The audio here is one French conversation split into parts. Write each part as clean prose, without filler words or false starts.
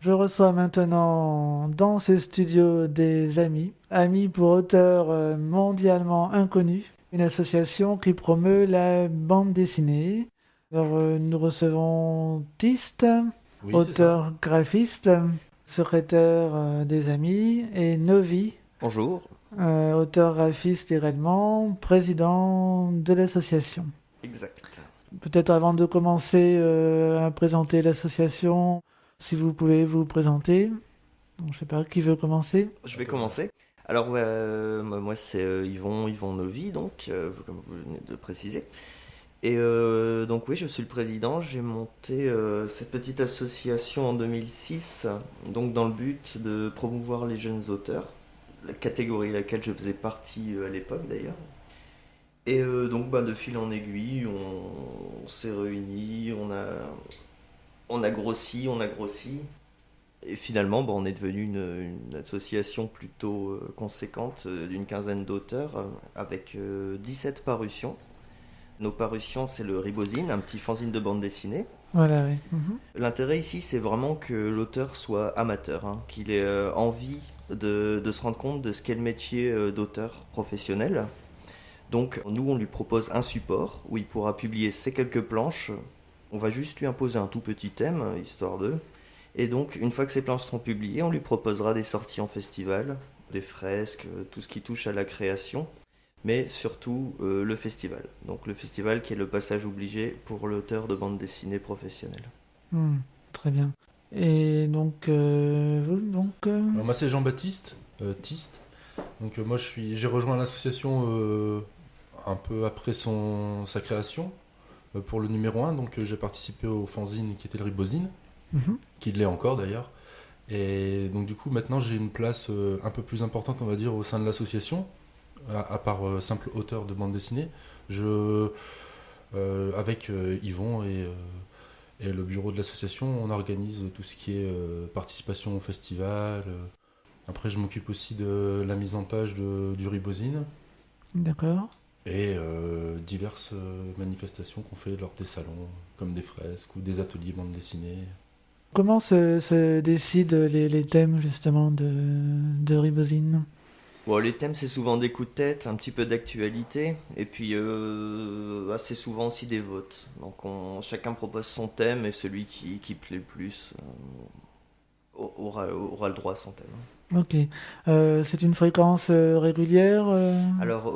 Je reçois maintenant dans ces studios des amis, Amis pour auteurs mondialement inconnus, une association qui promeut la bande dessinée. Alors, nous recevons Tiste, Oui, c'est ça. auteur graphiste, secrétaire des amis, et Novi, Bonjour. auteur graphiste également, président de l'association. Exact. Peut-être avant de commencer à présenter l'association, si vous pouvez vous présenter. Donc, je ne sais pas qui veut commencer. Je vais commencer. Alors, moi, c'est Yvon Novi, donc, comme vous venez de le préciser. Et donc, oui, je suis le président. J'ai monté cette petite association en 2006, donc dans le but de promouvoir les jeunes auteurs, la catégorie à laquelle je faisais partie à l'époque d'ailleurs. Et donc, de fil en aiguille, on s'est réunis, on a grossi, on a grossi. Et finalement, on est devenu une association plutôt conséquente d'une quinzaine d'auteurs avec 17 parutions. Nos parutions, c'est le Ribosine, un petit fanzine de bande dessinée. Voilà, oui. Mhm. L'intérêt ici, c'est vraiment que l'auteur soit amateur, hein, qu'il ait envie de se rendre compte de ce qu'est le métier d'auteur professionnel. Donc, nous, on lui propose un support où il pourra publier ses quelques planches. On va juste lui imposer un tout petit thème, histoire de... Et donc, une fois que ces planches seront publiées, on lui proposera des sorties en festival, des fresques, tout ce qui touche à la création, mais surtout le festival. Donc le festival qui est le passage obligé pour l'auteur de bande dessinée professionnelle. Hmm, très bien. Et donc, vous, donc... Alors, moi, c'est Jean-Baptiste Tiste. Donc, moi, j'ai rejoint l'association un peu après sa création pour le numéro 1. Donc, j'ai participé au fanzine qui était le Ribosine, Mhm. qui l'est encore d'ailleurs. Et donc, du coup, maintenant, j'ai une place un peu plus importante, on va dire, au sein de l'association, à part simple auteur de bande dessinée. Avec Yvon et le bureau de l'association, on organise tout ce qui est participation au festival. Après, je m'occupe aussi de la mise en page du Ribosine D'accord. et diverses manifestations qu'on fait lors des salons, comme des fresques ou des ateliers bande dessinée. Comment se décident les thèmes, justement, de Ribosine? Bon, les thèmes, c'est souvent des coups de tête, un petit peu d'actualité, et puis assez souvent aussi des votes. Donc chacun propose son thème, et celui qui plaît le plus aura le droit à son thème. Ok. C'est une fréquence régulière Alors,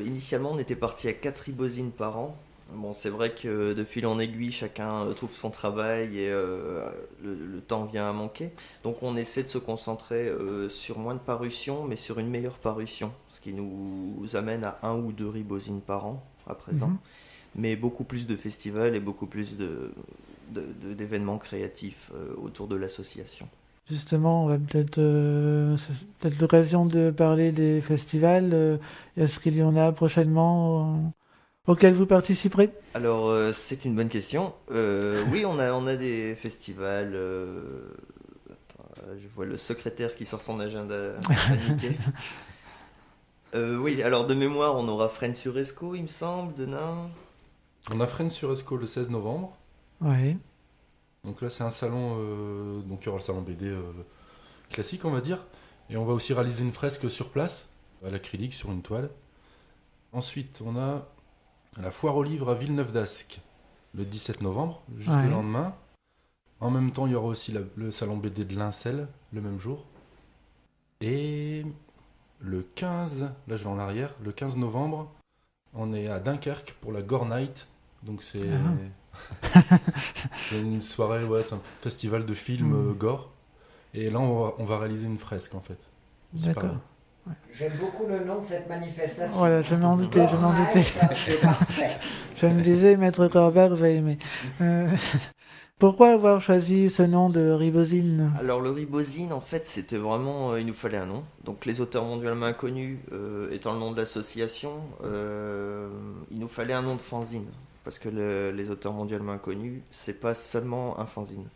initialement, on était parti à 4 ribosines par an. Bon, c'est vrai que de fil en aiguille, chacun trouve son travail et le temps vient à manquer. Donc, on essaie de se concentrer sur moins de parutions, mais sur une meilleure parution. Ce qui nous amène à un ou deux ribosines par an à présent. Mhm. Mais beaucoup plus de festivals et beaucoup plus d'événements créatifs autour de l'association. Justement, on va peut-être, c'est peut-être l'occasion de parler des festivals. Est-ce qu'il y en a prochainement auxquels vous participerez? Alors, c'est une bonne question. Oui, on a des festivals. Attends, je vois le secrétaire qui sort son agenda paniqué. Oui, alors de mémoire, on aura Fresnes sur Escaut, il me semble, demain. On a Fresnes sur Escaut le 16 novembre. Oui. Donc là, c'est un salon, donc il y aura le salon BD classique, on va dire. Et on va aussi réaliser une fresque sur place, à l'acrylique, sur une toile. Ensuite, on a la foire aux livres à Villeneuve d'Ascq, le 17 novembre, juste le Ouais. lendemain. En même temps, il y aura aussi le salon BD de Lincel, le même jour. Et le 15, là je vais en arrière, le 15 novembre, on est à Dunkerque pour la Gore Night. Donc c'est une soirée, ouais, c'est un festival de films Hmm. gore. Et là, on va réaliser une fresque en fait. C'est D'accord. pareil. J'aime beaucoup le nom de cette manifestation. Voilà, je m'en doutais, je m'en doutais. Gornight, c'est parfait. Je me disais, Maître Corberg va aimer. Euh, Pourquoi avoir choisi ce nom de Ribosine? Alors, le Ribosine, en fait, c'était vraiment. Il nous fallait un nom. Donc, les auteurs mondialement inconnus étant le nom de l'association, il nous fallait un nom de fanzine. Parce que les auteurs mondialement inconnus, c'est pas seulement un fanzine.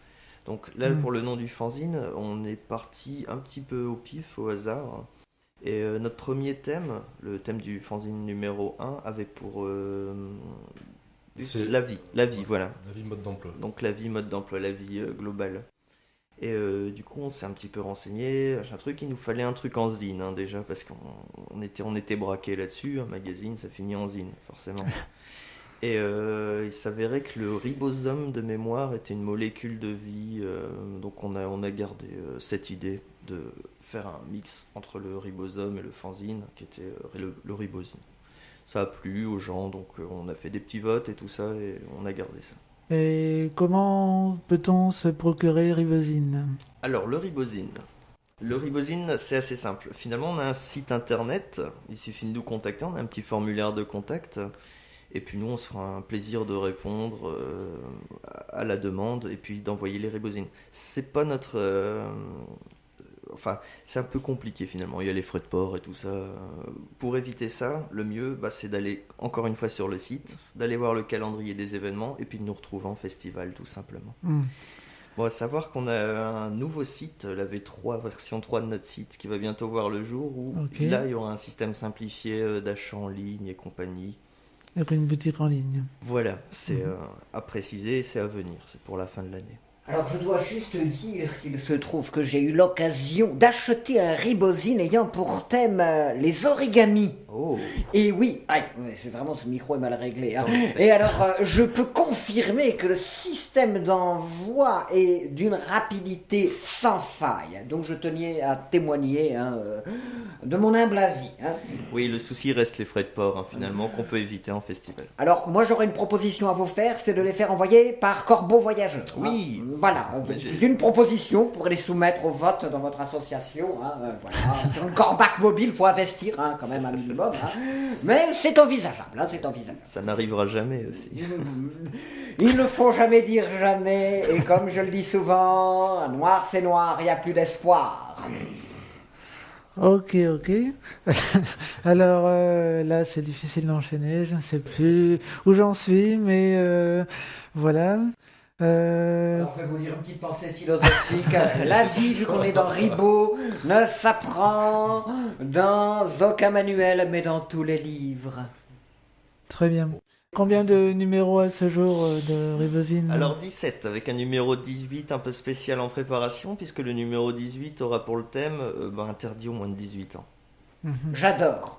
Donc, là, Hmm. pour le nom du fanzine, on est parti un petit peu au pif, au hasard. Et notre premier thème, le thème du fanzine numéro 1, avait pour C'est la vie, ouais, voilà. la vie mode d'emploi. Donc la vie, mode d'emploi, la vie globale. Et du coup, on s'est un petit peu renseigné. Un truc, il nous fallait un truc en zine, hein, déjà, parce qu'on était braqué là-dessus. Un magazine, ça finit en zine, forcément. Et il s'avérait que le ribosome de mémoire était une molécule de vie. Donc on a gardé cette idée de faire un mix entre le ribosome et le fanzine, qui était le ribosine. Ça a plu aux gens, donc on a fait des petits votes et tout ça, et on a gardé ça. Et comment peut-on se procurer Ribosine? Alors, le ribosine. Le ribosine, c'est assez simple. Finalement, on a un site internet, il suffit de nous contacter, on a un petit formulaire de contact, et puis nous, on se fera un plaisir de répondre à la demande, et puis d'envoyer les ribosines. C'est pas notre... Enfin, c'est un peu compliqué finalement, il y a les frais de port et tout ça. Pour éviter ça, le mieux, c'est d'aller encore une fois sur le site, d'aller voir le calendrier des événements, et puis de nous retrouver en festival, tout simplement. Bon, à savoir qu'on a un nouveau site, la V3, version 3 de notre site, qui va bientôt voir le jour, où là, il y aura un système simplifié d'achat en ligne et compagnie. Avec une boutique en ligne. Voilà, c'est à préciser, c'est à venir, c'est pour la fin de l'année. Alors je dois juste dire qu'il se trouve que j'ai eu l'occasion d'acheter un ribosine ayant pour thème les origamis. Oh. Et oui, c'est vraiment, ce micro est mal réglé. Hein. Et alors je peux confirmer que le système d'envoi est d'une rapidité sans faille. Donc je tenais à témoigner de mon humble avis. Hein. Oui, le souci reste les frais de port, finalement, qu'on peut éviter en festival. Alors moi j'aurais une proposition à vous faire, c'est de les faire envoyer par Corbeau Voyageur. Oui. Voilà, d'une proposition pour les soumettre au vote dans votre association. Voilà. Sur le corbac mobile, il faut investir quand même un minimum. Mais c'est envisageable, c'est envisageable. Ça n'arrivera jamais aussi. Il ne faut jamais dire jamais, et comme je le dis souvent, noir c'est noir, il n'y a plus d'espoir. Ok. Alors là, c'est difficile d'enchaîner. Je ne sais plus où j'en suis, mais voilà. Alors, je vais vous lire une petite pensée philosophique. La vie, vu qu'on est dans Ribot, ne s'apprend dans aucun manuel, mais dans tous les livres. Très bien. Combien de numéros à ce jour de Ribosine? Alors 17, avec un numéro 18 un peu spécial en préparation, puisque le numéro 18 aura pour le thème interdit aux moins de 18 ans. J'adore.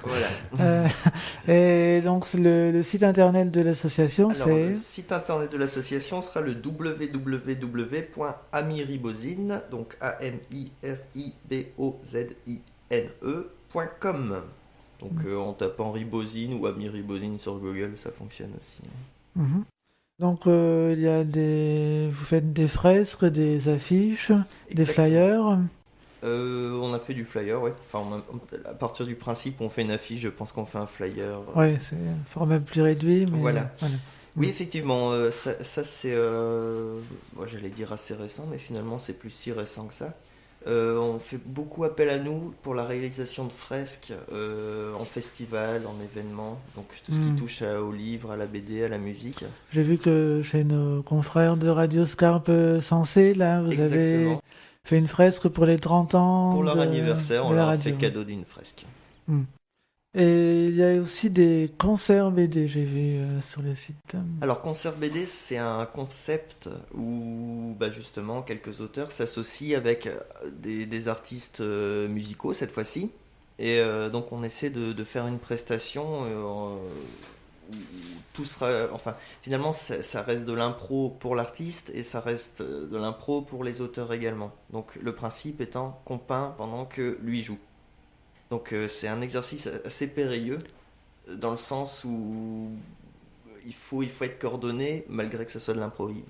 Voilà. Et donc le site internet de l'association, Alors, c'est... le site internet de l'association sera le www.amiribosine, donc AMIRIBOZINE.com. Donc en tapant Ribosine ou Amiribosine sur Google, ça fonctionne aussi. Donc il y a vous faites des fresques, des affiches, des Exactement. flyers. On a fait du flyer, ouais. Enfin, à partir du principe, on fait une affiche, je pense qu'on fait un flyer. Ouais, c'est un format plus réduit, mais Voilà. Oui, effectivement, ça c'est, j'allais dire assez récent, mais finalement c'est plus si récent que ça. On fait beaucoup appel à nous pour la réalisation de fresques en festival, en événements, donc tout ce qui touche aux livres, à la BD, à la musique. J'ai vu que chez nos confrères de Radio Scarpe Sensé, là, vous avez fait une fresque pour les 30 ans. Pour leur anniversaire, on leur a fait radio. cadeau d'une fresque. Et il y a aussi des concerts BD, j'ai vu sur le site. Alors, concert BD, c'est un concept où justement quelques auteurs s'associent avec des artistes musicaux cette fois-ci. Et donc, on essaie de faire une prestation où tout sera. Enfin, finalement, ça reste de l'impro pour l'artiste et ça reste de l'impro pour les auteurs également. Donc, le principe étant qu'on peint pendant que lui joue. Donc c'est un exercice assez périlleux, dans le sens où il faut être coordonné, malgré que ce soit de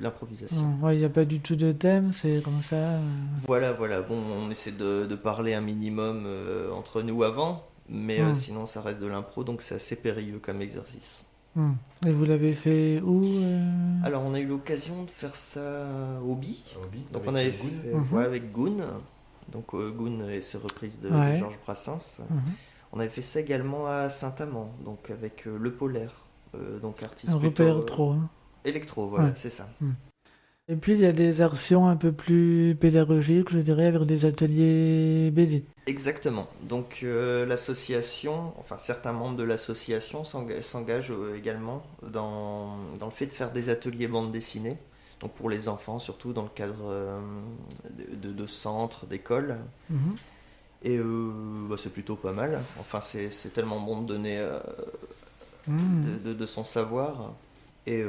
l'improvisation. Il n'y a pas du tout de thème, c'est comme ça. Voilà. Bon, on essaie de parler un minimum entre nous avant, mais sinon ça reste de l'impro, donc c'est assez périlleux comme exercice. Et vous l'avez fait où Alors on a eu l'occasion de faire ça au BI. Donc on avait fait avec Goon. Donc Goon et ses reprises de Georges Brassens. On avait fait ça également à Saint-Amand, donc avec Le Polaire, donc artiste plutôt électro, voilà, c'est ça. Et puis il y a des actions un peu plus pédagogiques, je dirais, avec des ateliers BD. Exactement. Donc l'association, enfin certains membres de l'association s'engagent également dans le fait de faire des ateliers bande dessinée. donc pour les enfants surtout dans le cadre de centres, d'écoles. Mhm. Et c'est plutôt pas mal. Enfin, c'est tellement bon de donner de son savoir. Et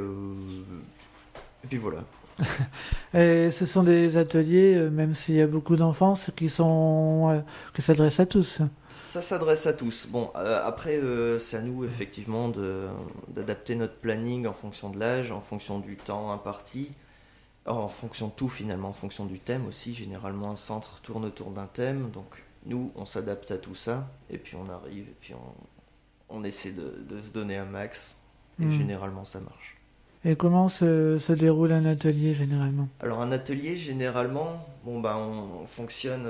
puis voilà. Et ce sont des ateliers, même s'il y a beaucoup d'enfants, qui s'adressent à tous. Ça s'adresse à tous. Bon, après, c'est à nous effectivement d'adapter notre planning en fonction de l'âge, en fonction du temps imparti, en fonction de tout finalement, en fonction du thème aussi. Généralement, un centre tourne autour d'un thème, donc nous, on s'adapte à tout ça, et puis on arrive, et puis on essaie de se donner un max, et généralement ça marche. Et comment se déroule un atelier généralement? Alors un atelier, généralement, on fonctionne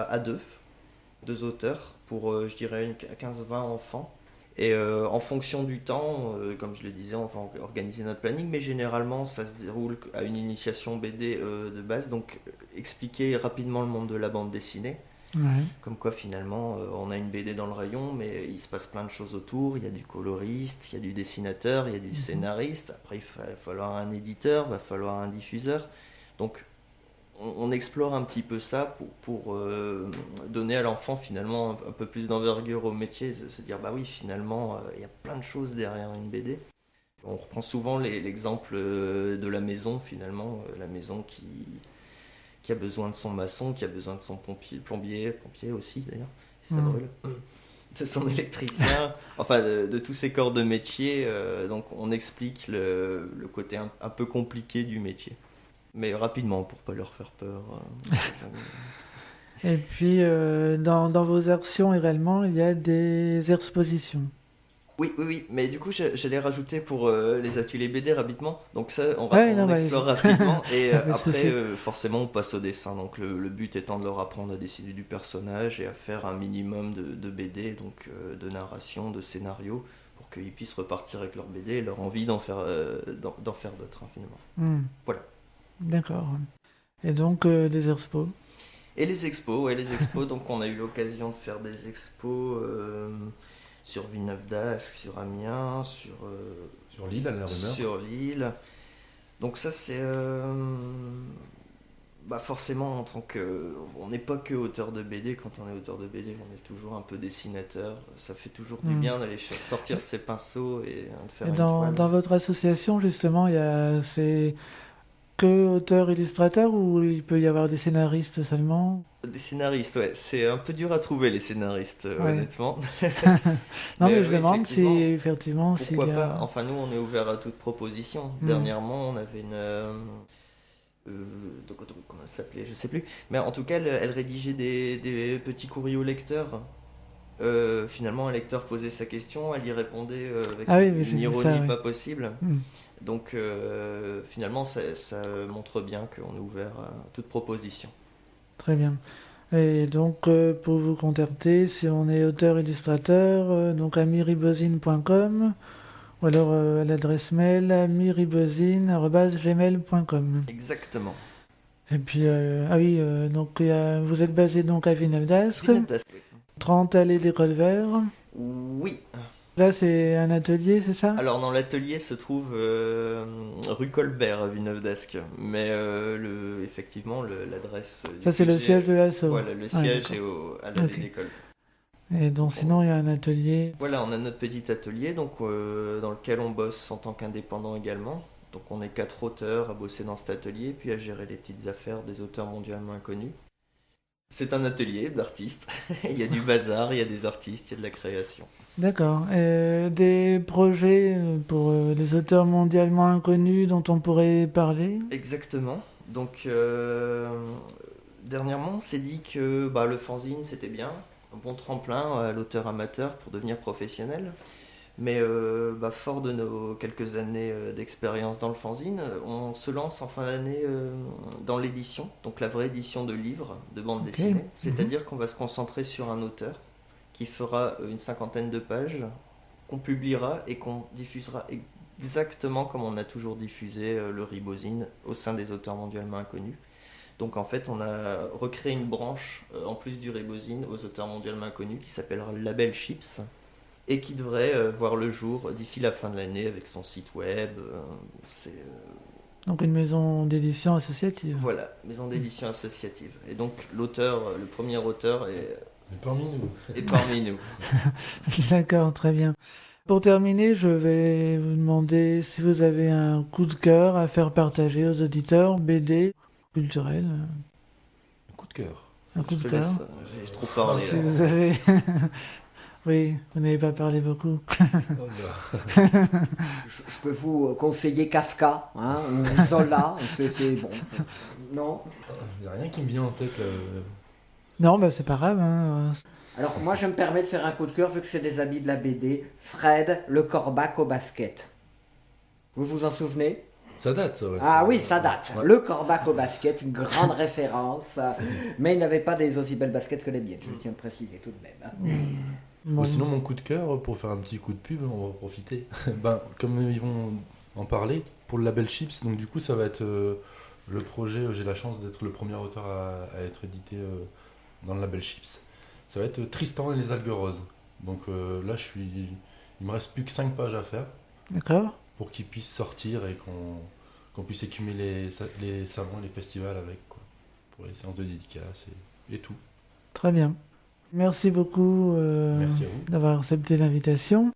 à deux auteurs, pour, je dirais, 15-20 enfants. Et en fonction du temps, comme je le disais, on va organiser notre planning, mais généralement ça se déroule à une initiation BD de base, donc expliquer rapidement le monde de la bande dessinée. Ouais. Comme quoi finalement on a une BD dans le rayon, mais il se passe plein de choses autour. Il y a du coloriste, il y a du dessinateur, il y a du scénariste. Après il va falloir un éditeur, il va falloir un diffuseur. Donc on explore un petit peu ça pour donner à l'enfant finalement un peu plus d'envergure au métier, se dire bah oui finalement il y a plein de choses derrière une BD. On reprend souvent l'exemple de la maison finalement, la maison qui a besoin de son maçon, qui a besoin de son plombier aussi d'ailleurs, si ça brûle, de son électricien, enfin de tous ces corps de métier. Donc on explique le côté un peu compliqué du métier. Mais rapidement, pour pas leur faire peur. Et puis, dans vos actions également, il y a des expositions. Oui, mais du coup, j'allais rajouter pour les ateliers BD rapidement. Donc ça, on explore vas-y. rapidement. Et Pas de après, souci. forcément, on passe au dessin. Donc le but étant de leur apprendre à dessiner du personnage et à faire un minimum de BD, donc de narration, de scénario, pour qu'ils puissent repartir avec leur BD et leur envie d'en faire d'autres, hein, finalement. Voilà. D'accord. Et donc, des expos. Et les expos, donc on a eu l'occasion de faire des expos sur Villeneuve-d'Ascq, sur Amiens, sur Lille, à la rumeur. sur Lille. Donc ça c'est forcément, en tant que on n'est pas que auteur de BD. Quand on est auteur de BD, on est toujours un peu dessinateur. Ça fait toujours du bien d'aller sortir ses pinceaux et de faire Et une toile. dans votre association, justement, c'est que auteur-illustrateur ou il peut y avoir des scénaristes seulement? Des scénaristes, ouais, c'est un peu dur à trouver les scénaristes, Ouais. honnêtement. Non, mais oui, je demande si effectivement s'il pourquoi y a... pas. Enfin, nous, on est ouvert à toute proposition. Dernièrement, on avait comment elle s'appelait, je sais plus. Mais en tout cas, elle rédigeait des petits courriers aux lecteurs. Finalement, un lecteur posait sa question, elle y répondait avec j'ai une vu ironie ça, oui. pas possible. Donc, finalement, ça montre bien qu'on est ouvert à toute proposition. Très bien. Et donc, pour vous contacter, si on est auteur-illustrateur, donc amiribozine.com ou alors à l'adresse mail amiribozine@gmail.com. Exactement. Et puis, donc vous êtes basé donc à Villeneuve-d'Ascq, Villeneuve-d'Ascq, oui. 30 allée des Colverts. Oui. Là, c'est un atelier, c'est ça? Alors, dans l'atelier se trouve rue Colbert à Villeneuve-d'Ascq. Mais effectivement, l'adresse. Ça, c'est le siège de l'asso. Voilà, le siège est à l'allée des Colbert. Et donc, sinon, il y a un atelier. Voilà, on a notre petit atelier donc, dans lequel on bosse en tant qu'indépendant également. Donc, on est 4 auteurs à bosser dans cet atelier, puis à gérer les petites affaires des auteurs mondialement inconnus. C'est un atelier d'artistes. Il y a du bazar, il y a des artistes, il y a de la création. D'accord. Des projets pour les auteurs mondialement inconnus dont on pourrait parler? Exactement. Donc, dernièrement, on s'est dit que le fanzine, c'était bien. Un bon tremplin à l'auteur amateur pour devenir professionnel. Mais fort de nos quelques années d'expérience dans le fanzine, on se lance en fin d'année dans l'édition, donc la vraie édition de livres, de bande dessinée. C'est-à-dire qu'on va se concentrer sur un auteur qui fera une 50aine de pages, qu'on publiera et qu'on diffusera exactement comme on a toujours diffusé le Ribozine au sein des auteurs mondialement inconnus. Donc en fait, on a recréé une branche, en plus du Ribozine, aux auteurs mondialement inconnus qui s'appellera Label Chips, et qui devrait voir le jour d'ici la fin de l'année avec son site web, Donc une maison d'édition associative. Voilà, maison d'édition associative. Et donc l'auteur, le premier auteur Et parmi nous. est parmi nous. D'accord, très bien. Pour terminer, je vais vous demander si vous avez un coup de cœur à faire partager aux auditeurs, BD, culturel, Coup de cœur. un coup Je de te cœur. laisse, j'ai trop parlé. Si là. vous avez... Oui, vous n'avez pas parlé beaucoup. Oh là. Je peux vous conseiller Kafka, hein, ou Zola, c'est bon. Non. Il n'y a rien qui me vient en tête là. Non, bah c'est pas grave. Hein. Alors moi je me permets de faire un coup de cœur vu que c'est des amis de la BD. Fred le Corbac au basket. Vous vous en souvenez? Ça date, ça, ouais. Ah oui, ça date. Ouais. Le Corbac au basket, une grande référence. Mais il n'avait pas des aussi belles baskets que les miennes, je tiens à le préciser tout de même. Hein. Bon. Bon, sinon, mon coup de cœur, pour faire un petit coup de pub, on va profiter. Ben, comme ils vont en parler, pour le label Chips, donc du coup, ça va être le projet. J'ai la chance d'être le premier auteur à être édité dans le label Chips. Ça va être Tristan et les algues roses. Donc là, il me reste plus que 5 pages à faire D'accord. pour qu'ils puissent sortir et qu'on puisse écumer les salons et les festivals avec, quoi, pour les séances de dédicaces et tout. Très bien. Merci beaucoup Merci à vous. d'avoir accepté l'invitation.